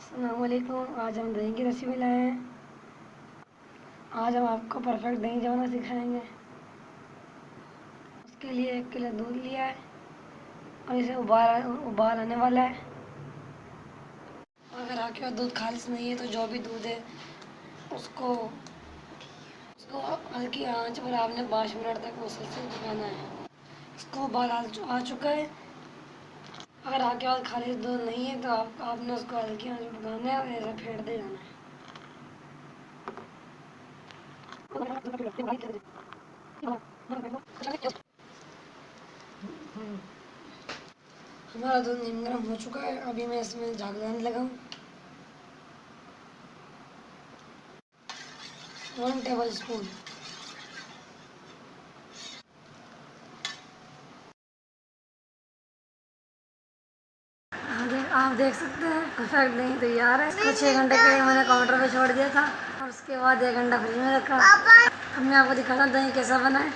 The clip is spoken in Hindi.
अस्सलाम वालेकुम। आज हम दही की रेसिपी लाए हैं। आज हम आपको परफेक्ट दही जमाना सिखाएंगे। उसके लिए 1 किलो दूध लिया है और इसे उबाल आने वाला है। अगर आपके पास दूध खालिश नहीं है तो जो भी दूध है उसको उसको हल्की आंच पर आपने 5 मिनट तक मुसलसल पकाना है। इसको उबाल आ चुका है। अगर आपके पास खालिश दूध नहीं है तो आपने उसको हल्की आंच पर पकाना है और ऐसे फेंटते जाना है। हमारा दूध नीम गर्म हो चुका है। अभी मैं इसमें झाग लगाऊं। 1 टेबल स्पून। आप देख सकते हैं परफेक्ट दही तैयार है। इसको 6 घंटे के लिए मैंने काउंटर पे छोड़ दिया था और उसके बाद 1 घंटा फ्रिज में रखा। अब मैं आपको दिखाता हूँ दही कैसा बना है।